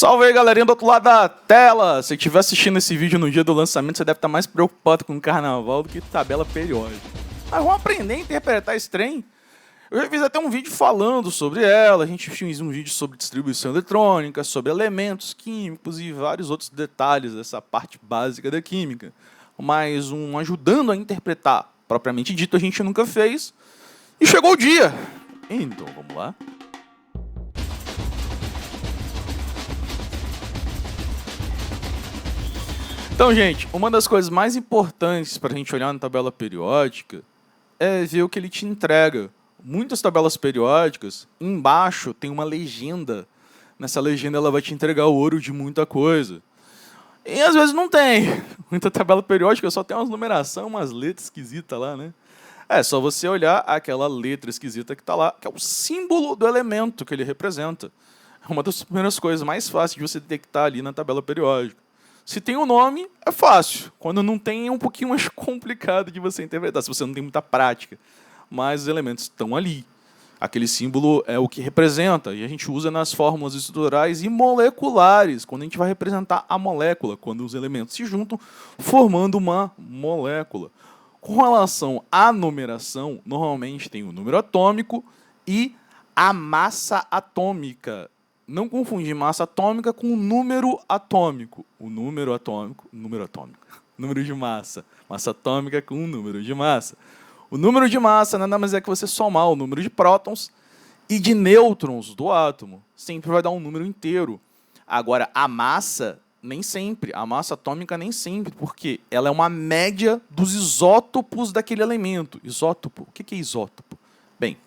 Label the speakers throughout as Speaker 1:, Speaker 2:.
Speaker 1: Salve aí, galerinha do outro lado da tela! Se estiver assistindo esse vídeo no dia do lançamento, você deve estar mais preocupado com o carnaval do que tabela periódica. Mas vamos aprender a interpretar esse trem. Eu já fiz até um vídeo falando sobre ela, a gente fez um vídeo sobre distribuição eletrônica, sobre elementos químicos e vários outros detalhes dessa parte básica da química. Mas um ajudando a interpretar, propriamente dito, a gente nunca fez. E chegou o dia! Então, vamos lá. Então, gente, uma das coisas mais importantes para a gente olhar na tabela periódica é ver o que ele te entrega. Muitas tabelas periódicas, embaixo tem uma legenda. Nessa legenda ela vai te entregar o ouro de muita coisa. E às vezes não tem. Muita tabela periódica só tem umas numeração, umas letras esquisitas lá, né? É só você olhar aquela letra esquisita que está lá, que é o símbolo do elemento que ele representa. É uma das primeiras coisas mais fáceis de você detectar ali na tabela periódica. Se tem um nome, é fácil. Quando não tem, é um pouquinho mais complicado de você interpretar, se você não tem muita prática. Mas os elementos estão ali. Aquele símbolo é o que representa, e a gente usa nas fórmulas estruturais e moleculares, quando a gente vai representar a molécula, quando os elementos se juntam, formando uma molécula. Com relação à numeração, normalmente tem o número atômico e a massa atômica. Não confundir massa atômica com número atômico. O número atômico, número de massa. Massa atômica com número de massa. O número de massa nada mais é que você somar o número de prótons e de nêutrons do átomo. Sempre vai dar um número inteiro. Agora, a massa, nem sempre. A massa atômica, nem sempre, porque ela é uma média dos isótopos daquele elemento. Isótopo. O que é isótopo? Bem,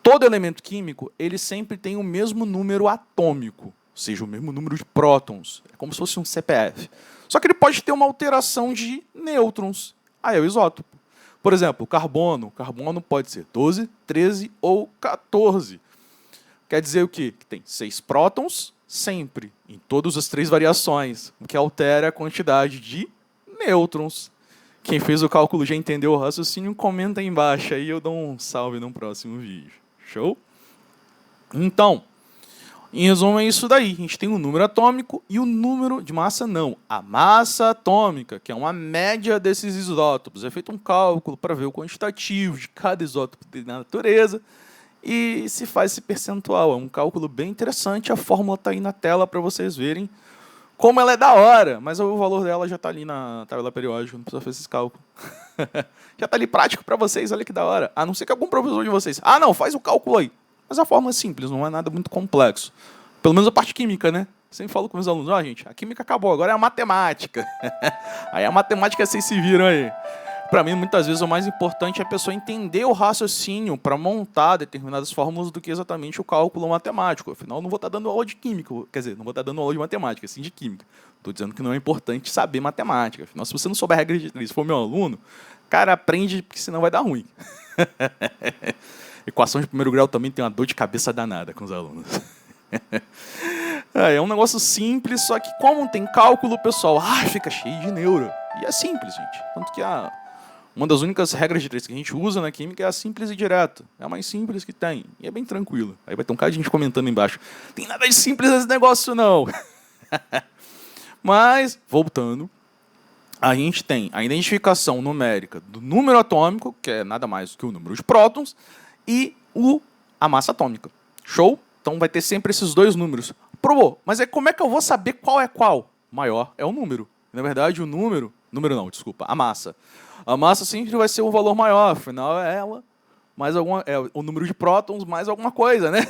Speaker 1: todo elemento químico, ele sempre tem o mesmo número atômico, ou seja, o mesmo número de prótons. É como se fosse um CPF. Só que ele pode ter uma alteração de nêutrons. Aí é o isótopo. Por exemplo, o carbono. O carbono pode ser 12, 13 ou 14. Quer dizer o quê? Que tem 6 prótons sempre, em todas as 3 variações, o que altera a quantidade de nêutrons. Quem fez o cálculo já entendeu o raciocínio, comenta aí embaixo, aí eu dou um salve no próximo vídeo. Show? Então, em resumo é isso daí. A gente tem o número atômico e o número de massa não. A massa atômica, que é uma média desses isótopos. É feito um cálculo para ver o quantitativo de cada isótopo na natureza e se faz esse percentual. É um cálculo bem interessante. A fórmula está aí na tela para vocês verem como ela é da hora, mas o valor dela já está ali na tabela periódica, não precisa fazer esse cálculo. Já está ali prático para vocês, olha que da hora. A não ser que algum professor de vocês, não, faz o cálculo aí. Mas a fórmula é simples, não é nada muito complexo. Pelo menos a parte química, né? Sempre falo com meus alunos, gente, a química acabou, agora é a matemática. Aí a matemática vocês se viram aí. Para mim, muitas vezes, o mais importante é a pessoa entender o raciocínio para montar determinadas fórmulas do que exatamente o cálculo matemático. Afinal, eu não vou estar dando aula de química, quer dizer, não vou estar dando aula de matemática, sim de química. Estou dizendo que não é importante saber matemática. Afinal, se você não souber a regra de três, for meu aluno, cara, aprende, porque senão vai dar ruim. Equação de primeiro grau também tem uma dor de cabeça danada com os alunos. É um negócio simples, só que como tem cálculo, pessoal, fica cheio de neuro. E é simples, gente. Tanto que uma das únicas regras de três que a gente usa na química é a simples e direta. É a mais simples que tem. E é bem tranquilo. Aí vai ter um cara de gente comentando embaixo. Tem nada de simples nesse negócio, não. Mas, voltando, a gente tem a identificação numérica do número atômico, que é nada mais do que o número de prótons, e a massa atômica. Show? Então vai ter sempre esses dois números. Mas como é que eu vou saber qual é qual? O maior é o número. Na verdade, a massa. A massa sempre vai ser um valor maior, afinal é ela, é o número de prótons mais alguma coisa, né?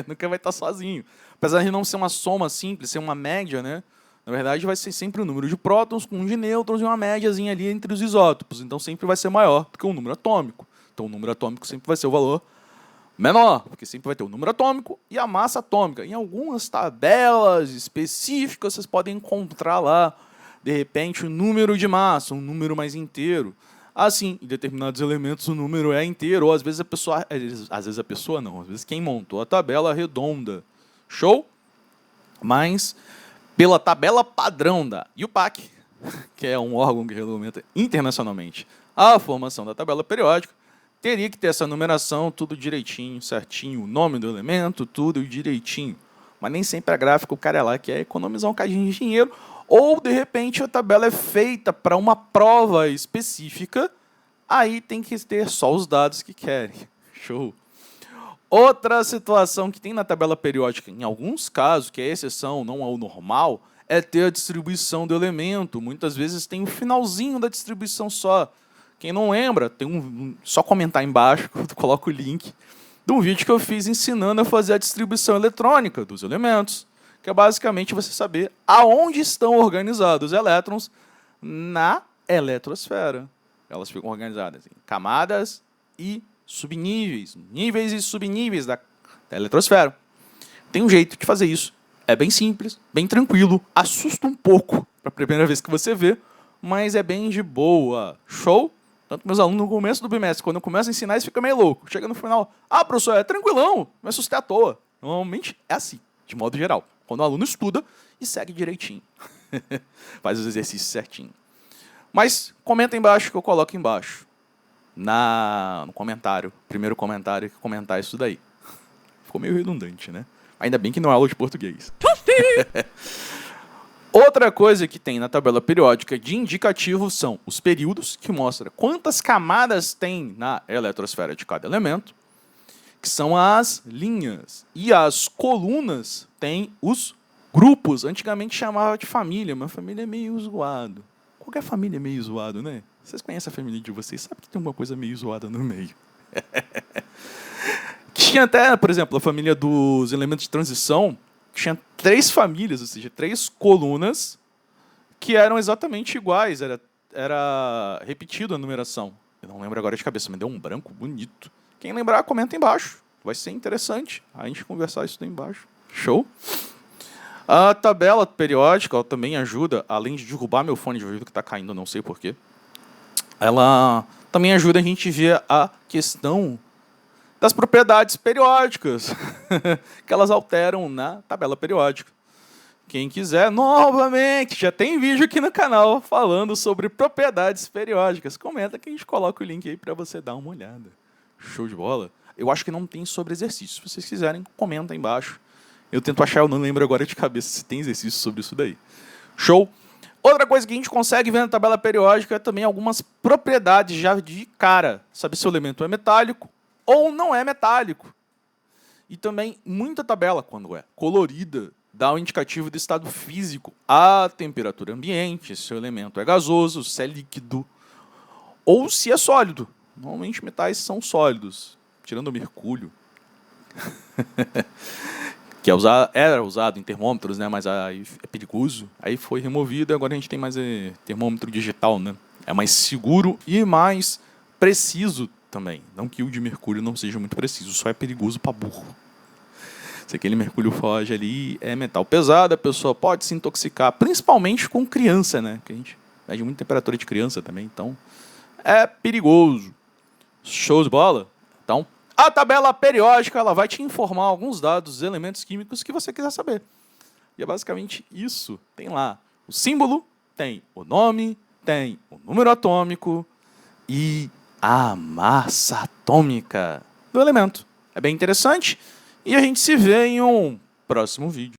Speaker 1: Nunca vai estar sozinho. Apesar de não ser uma soma simples, ser uma média, né? Na verdade, vai ser sempre o número de prótons com um de nêutrons e uma médiazinha ali entre os isótopos. Então, sempre vai ser maior do que o número atômico. Então, o número atômico sempre vai ser o valor menor, porque sempre vai ter o número atômico e a massa atômica. Em algumas tabelas específicas, vocês podem encontrar lá, de repente, o número de massa, um número mais inteiro. Assim, em determinados elementos o número é inteiro, ou às vezes às vezes quem montou a tabela arredonda. Show? Mas, pela tabela padrão da IUPAC, que é um órgão que regulamenta internacionalmente a formação da tabela periódica, teria que ter essa numeração, tudo direitinho, certinho, o nome do elemento, tudo direitinho. Mas nem sempre a gráfica o cara é lá quer economizar um cadinho de dinheiro, ou de repente a tabela é feita para uma prova específica, aí tem que ter só os dados que querem. Show! Outra situação que tem na tabela periódica, em alguns casos, que é exceção, não é o normal, é ter a distribuição do elemento. Muitas vezes tem o finalzinho da distribuição só. Quem não lembra, tem só comentar embaixo, que eu coloco o link, de um vídeo que eu fiz ensinando a fazer a distribuição eletrônica dos elementos, que é basicamente você saber aonde estão organizados os elétrons na eletrosfera. Elas ficam organizadas em camadas e subníveis, níveis e subníveis da eletrosfera. Tem um jeito de fazer isso. É bem simples, bem tranquilo, assusta um pouco para a primeira vez que você vê, mas é bem de boa. Show? Tanto meus alunos no começo do bimestre, quando eu começo a ensinar, eles ficam meio loucos. Chega no final, professor, é tranquilão, me assustei à toa. Normalmente é assim, de modo geral. Quando o aluno estuda e segue direitinho. Faz os exercícios certinho. Mas comenta embaixo que eu coloco embaixo. No comentário, primeiro comentário que comentar isso daí. Ficou meio redundante, né? Ainda bem que não é aula de português. Outra coisa que tem na tabela periódica de indicativo são os períodos, que mostra quantas camadas tem na eletrosfera de cada elemento, que são as linhas. E as colunas têm os grupos. Antigamente chamava de família, mas família é meio zoado. Qualquer família é meio zoado, né? Vocês conhecem a família de vocês, sabe que tem uma coisa meio zoada no meio. Tinha até, por exemplo, a família dos elementos de transição, tinha 3 famílias, ou seja, 3 colunas que eram exatamente iguais, era repetido a numeração. Eu não lembro agora de cabeça, mas deu um branco bonito. Quem lembrar, comenta embaixo. Vai ser interessante a gente conversar isso daí embaixo. Show? A tabela periódica ela também ajuda, além de derrubar meu fone de ouvido que está caindo, não sei porquê, ela também ajuda a gente a ver a questão das propriedades periódicas, que elas alteram na tabela periódica. Quem quiser, novamente, já tem vídeo aqui no canal falando sobre propriedades periódicas. Comenta que a gente coloca o link aí para você dar uma olhada. Show de bola? Eu acho que não tem sobre exercício. Se vocês quiserem, comenta aí embaixo. Eu tento achar, eu não lembro agora de cabeça se tem exercício sobre isso daí. Show? Outra coisa que a gente consegue ver na tabela periódica é também algumas propriedades já de cara. Saber se o elemento é metálico ou não é metálico. E também muita tabela, quando é colorida, dá um indicativo do estado físico, a temperatura ambiente, se o elemento é gasoso, se é líquido ou se é sólido. Normalmente metais são sólidos, tirando o mercúrio. Que era usado em termômetros, né? Mas aí é perigoso. Aí foi removido e agora a gente tem mais termômetro digital, né? É mais seguro e mais preciso também. Não que o de mercúrio não seja muito preciso, só é perigoso para burro. Se aquele mercúrio foge ali, é metal pesado, a pessoa pode se intoxicar, principalmente com criança, né? Que a gente mede muita temperatura de criança também, então é perigoso. Show de bola? Então, a tabela periódica ela vai te informar alguns dados, elementos químicos que você quiser saber. E é basicamente isso. Tem lá o símbolo, tem o nome, tem o número atômico e a massa atômica do elemento. É bem interessante e a gente se vê em um próximo vídeo.